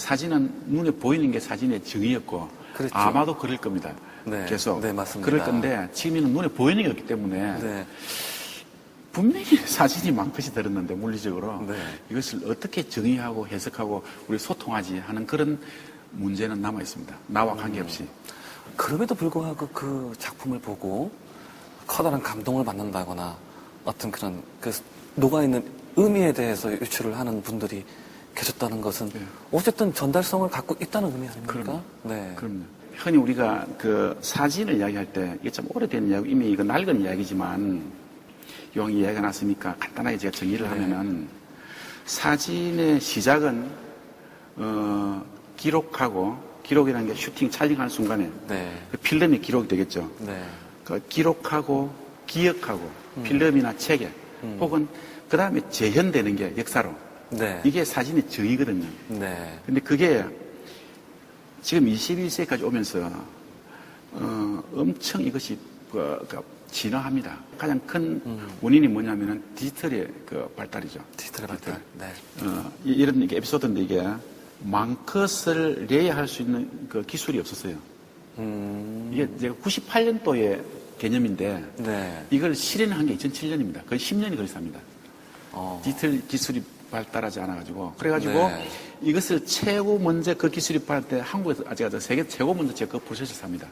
사진은 눈에 보이는 게 사진의 정의였고 그렇죠. 아마도 그럴 겁니다. 네. 계속 네, 맞습니다. 그럴 건데 지금은 눈에 보이는 게 없기 때문에 네. 분명히 사진이 많것이 들었는데 물리적으로 네. 이것을 어떻게 정의하고 해석하고 우리 소통하지 하는 그런 문제는 남아 있습니다. 나와 관계없이. 그럼에도 불구하고 그 작품을 보고 커다란 감동을 받는다거나 어떤 그런 그 녹아있는 의미에 대해서 유출을 하는 분들이 계셨다는 것은 네. 어쨌든 전달성을 갖고 있다는 의미 아닙니까? 그럼요. 네. 그럼요. 흔히 우리가 그 사진을 이야기할 때 이게 좀 오래된 이야기, 이미 이거 낡은 이야기지만 용 이야기가 났으니까 간단하게 제가 정의를 하면은 사진의 시작은 기록이라는 게 슈팅 촬영하는 순간에 네. 그 필름이 기록이 되겠죠. 네. 그 기록하고 기억하고 필름이나 책에 혹은 그 다음에 재현되는 게 역사로 네. 이게 사진의 정의거든요. 네. 근데 그게 지금 21세기까지 오면서 엄청 이것이 진화합니다. 가장 큰 원인이 뭐냐면은 디지털의 그 발달이죠. 디지털 발달. 네. 이런 에피소드인데 이게 많것을 레이할 수 있는 그 기술이 없었어요. 이게 제가 98년도의 개념인데 네. 이걸 실현한 게 2007년입니다. 거의 10년이 걸렸습니다. 디지털 기술이 발달하지 않아가지고 그래가지고 네. 이것을 최고 먼저 그 기술이 발달 때 한국에서 아직 세계 최고 먼저 제가 그 프로세스를 합니다.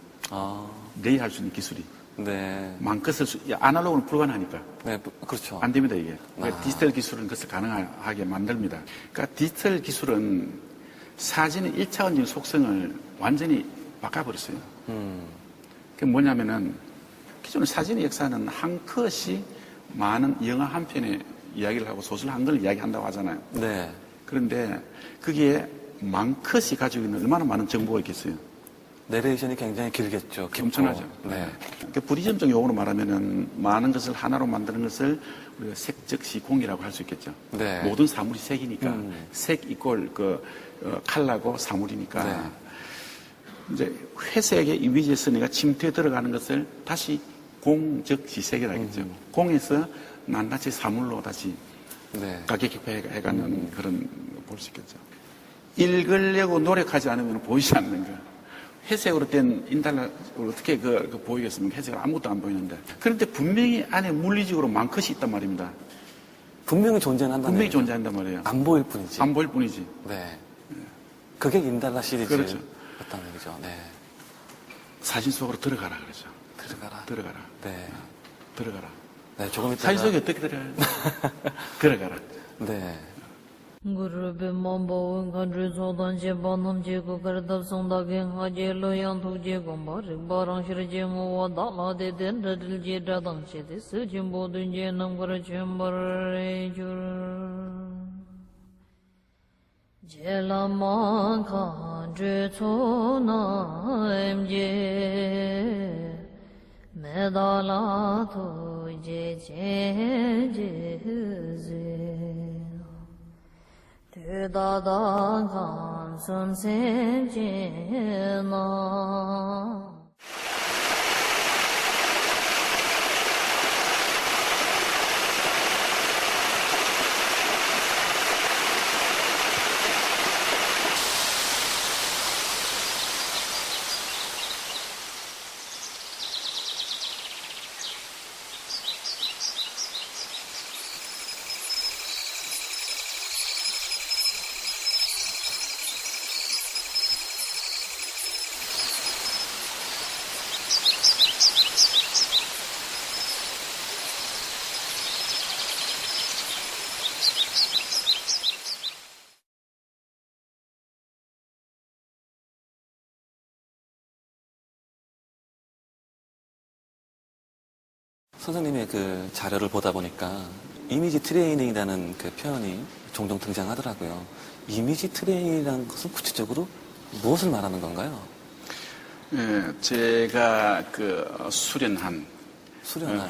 레이할 수 있는 기술이. 네. 많것을 아날로그는 불가능하니까. 네. 그렇죠. 안 됩니다, 이게. 디지털 기술은 그것을 가능하게 만듭니다. 그러니까 디지털 기술은 사진의 1차원적인 속성을 완전히 바꿔버렸어요. 그게 뭐냐면은 기존의 사진의 역사는 한 컷이 많은 영화 한 편의 이야기를 하고 소설 한 권을 이야기한다고 하잖아요. 네. 그런데 거기에 많컷이 가지고 있는 얼마나 많은 정보가 있겠어요. 내레이션이 굉장히 길겠죠. 깊고. 엄청나죠. 네. 그러니까 부리점적 용어로 말하면은 많은 것을 하나로 만드는 것을 우리가 색적시 공이라고 할 수 있겠죠. 네. 모든 사물이 색이니까 색 이꼴 칼라고 사물이니까 네. 이제 회색의 이미지에서 내가 침투에 들어가는 것을 다시 공적시색이라 하겠죠. 공에서 낱낱이 사물로 다시 네. 가격해가는 그런 볼 수 있겠죠. 읽으려고 노력하지 않으면 보이지 않는 거. 회색으로 된 인달러를 어떻게 보이겠습니까? 회색으로 아무것도 안 보이는데. 그런데 분명히 안에 물리적으로 많것이 있단 말입니다. 분명히 존재한다는 분명히 얘기죠. 존재한단 말이에요. 안 보일 뿐이지. 안 보일 뿐이지. 네. 그게 인달라 시리즈였다는 그렇죠. 얘기죠. 네. 사진 속으로 들어가라 그러죠. 들어가라. 네. 들어가라. 네, 조금 이따가. 사진 속에 어떻게 들어가요? 들어가라. 네. Gurubi mambo ngandri sodan je banam je ko kardab sonda ge ngaje lo yang thu je gomba rik barang shir je ngo da la de den radil je dadang che de su jim bo dun je nam gar chembar re jur je la ma kha je cho na em je me da la thu je 대다당 선생제나 선생님의 그 자료를 보다 보니까 이미지 트레이닝이라는 그 표현이 종종 등장하더라고요. 이미지 트레이닝이라는 것은 구체적으로 무엇을 말하는 건가요? 예, 제가 수련한,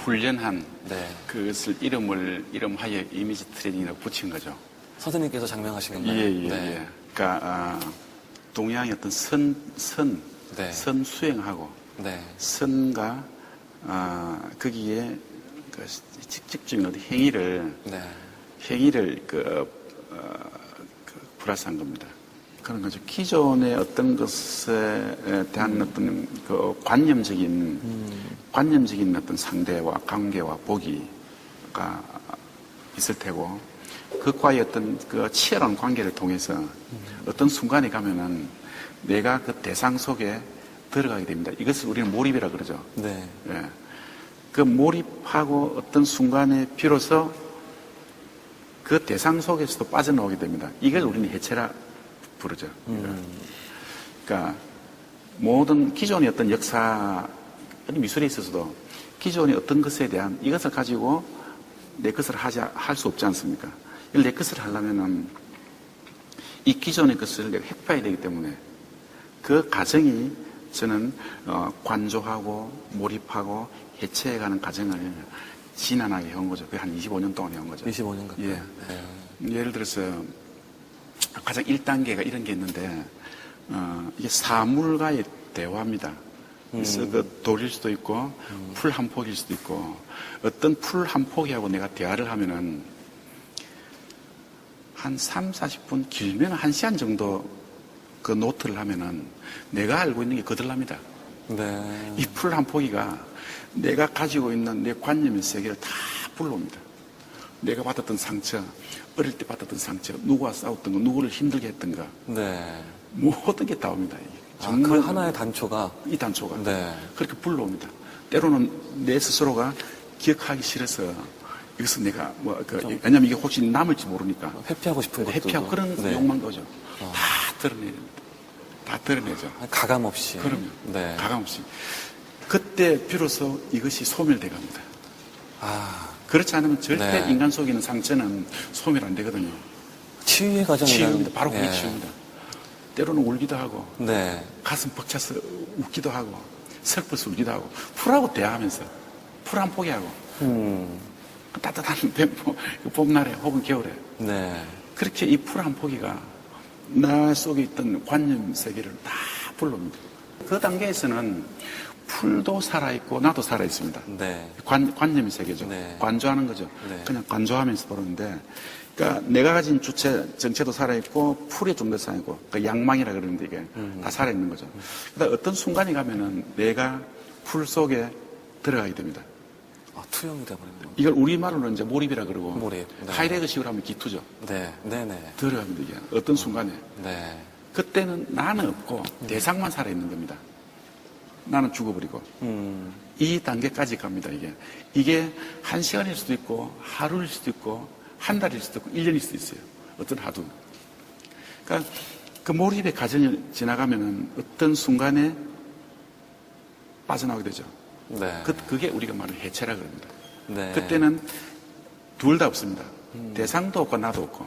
훈련한 네. 그것을 이름하여 이미지 트레이닝이라고 붙인 거죠. 선생님께서 장명하신 건가요? 예. 그러니까 동양의 어떤 선 수행하고 네. 선과 거기에 직접적인 어떤 행위를 플러스한 겁니다. 그런 거죠. 기존의 어떤 것에 대한 어떤 그 관념적인 어떤 상대와 관계와 보기가 있을 테고, 그과의 어떤 그 치열한 관계를 통해서 어떤 순간에 가면은 내가 그 대상 속에 들어가게 됩니다. 이것을 우리는 몰입이라 그러죠. 네. 예. 그 몰입하고 어떤 순간에 비로소 그 대상 속에서도 빠져나오게 됩니다. 이걸 우리는 해체라 부르죠. 그러니까 모든 기존의 어떤 역사, 미술에 있어서도 기존의 어떤 것에 대한 이것을 가지고 내 것을 할 수 없지 않습니까? 이걸 내 것을 하려면은 이 기존의 것을 내가 회피해야 되기 때문에 그 과정이 저는 관조하고 몰입하고 해체해가는 과정을 지난하게 해온 거죠. 그게 한 25년 동안 해온 거죠. 25년 가까이. 예. 네. 예를 들어서 가장 1단계가 이런 게 있는데 이게 사물과의 대화입니다. 그래서 그 돌일 수도 있고 풀 한 폭일 수도 있고, 어떤 풀 한 폭이하고 내가 대화를 하면은 한 3, 40분, 길면 1시간 정도 그 노트를 하면은 내가 알고 있는 게 거들납니다. 네. 이 풀 한 포기가 내가 가지고 있는 내 관념의 세계를 다 불러옵니다. 내가 받았던 상처, 어릴 때 받았던 상처, 누구와 싸웠던 거, 누구를 힘들게 했던 거, 네. 모든 게 다 옵니다. 그 하나의 단초가. 이 단초가 네. 그렇게 불러옵니다. 때로는 내 스스로가 기억하기 싫어서 이것은 내가 왜냐면 이게 혹시 남을지 모르니까 회피하고 싶은 것도. 회피하고 그런 네. 욕망도 오죠. 다 드러내야 됩니다. 다 드러내죠. 가감 없이. 그럼요. 네. 가감 없이. 그때 비로소 이것이 소멸돼 갑니다. 그렇지 않으면 절대 네. 인간 속에 있는 상처는 소멸 안 되거든요. 치유의 과정이라는. 치유입니다. 바로 그게 네. 치유입니다. 때로는 울기도 하고, 네. 가슴 벅차서 웃기도 하고, 슬퍼서 울기도 하고, 풀하고 대화하면서, 풀 한 포기하고, 따뜻한 봄날에 혹은 겨울에, 네. 그렇게 이 풀 한 포기가 나 속에 있던 관념 세계를 다 불러옵니다. 그 단계에서는 풀도 살아있고 나도 살아있습니다. 네. 관념의 세계죠. 네. 관조하는 거죠. 네. 그냥 관조하면서 보는데, 그러니까 내가 가진 주체, 정체도 살아있고 풀이 좀 더 살아있고, 그 양망이라 그러는데 이게 다 살아있는 거죠. 그러니까 어떤 순간에 가면은 내가 풀 속에 들어가게 됩니다. 투영이 돼버리네요. 이걸 우리말로는 이제 몰입이라 그러고, 몰입. 네. 하이레그식으로 하면 기투죠. 네. 네네. 들어갑니다, 이게. 어떤 순간에. 네. 그때는 나는 없고 대상만 살아있는 겁니다. 나는 죽어버리고. 이 단계까지 갑니다, 이게. 이게 1시간일 수도 있고, 하루일 수도 있고, 한 달일 수도 있고, 1년일 수도 있어요. 어떤 하루. 그러니까 그 몰입의 과정을 지나가면은 어떤 순간에 빠져나오게 되죠. 네. 그게 우리가 말하는 해체라 그럽니다. 네. 그때는 둘 다 없습니다. 대상도 없고 나도 없고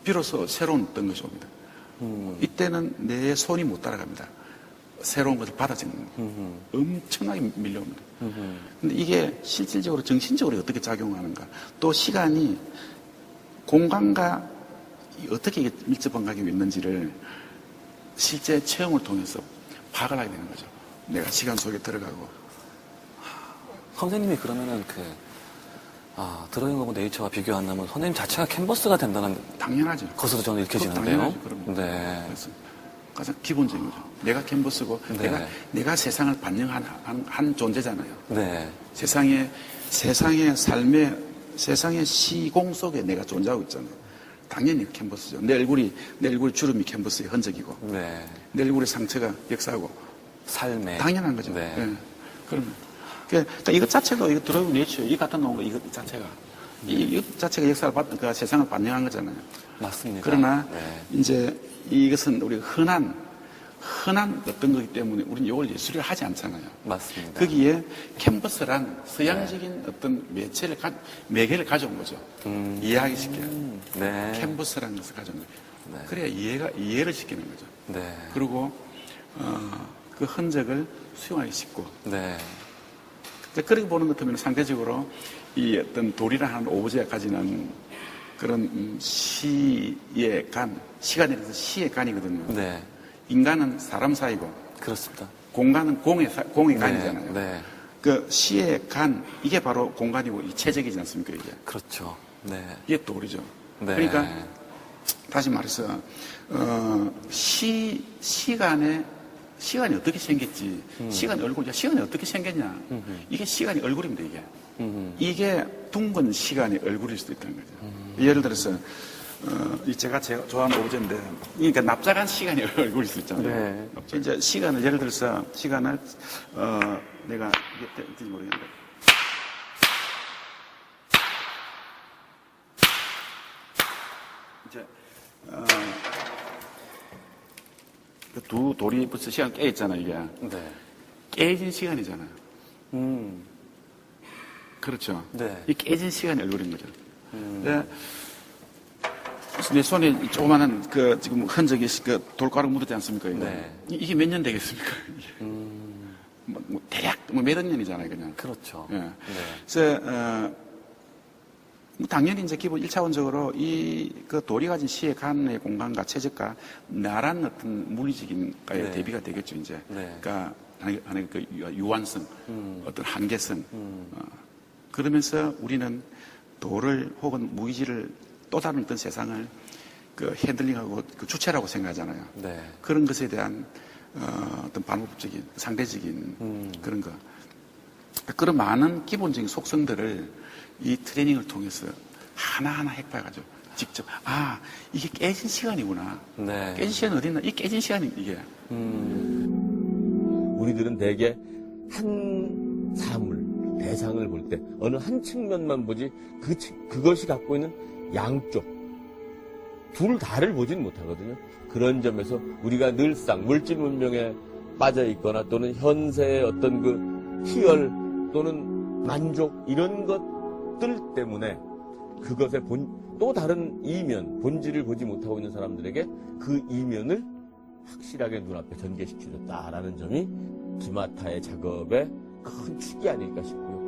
비로소 새로운 어떤 것이 옵니다. 이때는 내 손이 못 따라갑니다. 새로운 것을 받아지는 엄청나게 밀려옵니다. 근데 이게 실질적으로 정신적으로 어떻게 작용하는가, 또 시간이 공간과 어떻게 이게 밀접한 관계가 있는지를 실제 체험을 통해서 파악을 하게 되는 거죠. 내가 시간 속에 들어가고. 선생님이 그러면은 드로잉 오브 네이처와 비교한다면 선생님 자체가 캔버스가 된다는 당연하죠. 것으로 저는 읽혀지는데요. 당연하죠. 그럼요. 네. 그래서 가장 기본적인 거죠. 내가 캔버스고 네. 내가 세상을 반영한 한 존재잖아요. 네. 세상의 삶의 세상의 시공 속에 내가 존재하고 있잖아요. 당연히 캔버스죠. 내 얼굴이 주름이 캔버스의 흔적이고, 네. 내 얼굴의 상처가 역사하고, 삶의. 당연한 거죠. 네. 예. 그러니까 이것 자체도 이거 드로잉 네이처 이 갖다 놓은 거 이것 자체가 이 자체가 역사를 그 세상을 반영한 거잖아요. 맞습니다. 그러나 네. 이제 이것은 우리가 흔한 어떤 거기 때문에 우리는 이걸 예술을 하지 않잖아요. 맞습니다. 거기에 캔버스란 서양적인 어떤 매개를 가져온 거죠. 이해하기 쉽게. 네. 캔버스라는 것을 가져온 거예요. 네. 그래야 이해를 시키는 거죠. 네. 그리고 그 흔적을 수용하기 쉽고. 네. 그렇게 보는 것 같으면 상대적으로 이 어떤 돌이라는 오브제가 가지는 그런 시의 간, 시간에 대해서 시의 간이거든요. 네. 인간은 사람 사이고, 그렇습니다. 공간은 공의 간이잖아요. 네. 그 시의 간, 이게 바로 공간이고 이 체적이지 않습니까, 이게. 그렇죠. 네. 이게 돌이죠. 네. 그러니까 다시 말해서 시간이 어떻게 생겼지? 시간이 어떻게 생겼냐? 이게 시간이 얼굴입니다, 이게. 이게 둥근 시간이 얼굴일 수도 있다는 거죠. 예를 들어서 제가 좋아하는 오브제인데, 그러니까 납작한 시간이 얼굴일 수 있잖아요. 네. 이제 시간을 예를 들어서 내가 이게 어떤지 모르겠는데. 이제 두 돌이 벌써 시간 깨 있잖아, 이게. 네. 깨진 시간이잖아요. 그렇죠. 네. 이 깨진 시간이 얼굴인 거죠. 네. 내 손에 조그마한 지금 흔적이 돌가루 묻었지 않습니까? 이거? 네. 이게 몇 년 되겠습니까? 대략 몇억 년이잖아요, 그냥. 그렇죠. 예. 네. 그래서 당연히 이제 기본 1차원적으로 돌이 가진 시의 간의 공간과 최적과 나란 어떤 물리적인가에 네. 대비가 되겠죠, 이제. 네. 그러니까, 하나의 그 유한성, 어떤 한계성. 그러면서 우리는 돌을 혹은 무기질을 또 다른 어떤 세상을 핸들링하고 주체라고 생각하잖아요. 네. 그런 것에 대한 어떤 반복적인, 상대적인 그런 거. 그런 많은 기본적인 속성들을 이 트레이닝을 통해서 하나하나 핵봐가지고 직접, 이게 깨진 시간이구나. 네. 깨진 시간이 어디 있나? 이 깨진 시간이 이게. 우리들은 대개 한 사물, 대상을 볼 때 어느 한 측면만 보지 그것이 갖고 있는 양쪽, 둘 다를 보지는 못하거든요. 그런 점에서 우리가 늘상 물질 문명에 빠져 있거나 또는 현세의 어떤 그 희열 또는 만족 이런 것들 때문에 그것의 또 다른 이면, 본질을 보지 못하고 있는 사람들에게 그 이면을 확실하게 눈앞에 전개시켜줬다라는 점이 기마타의 작업의 큰 축이 아닐까 싶고요.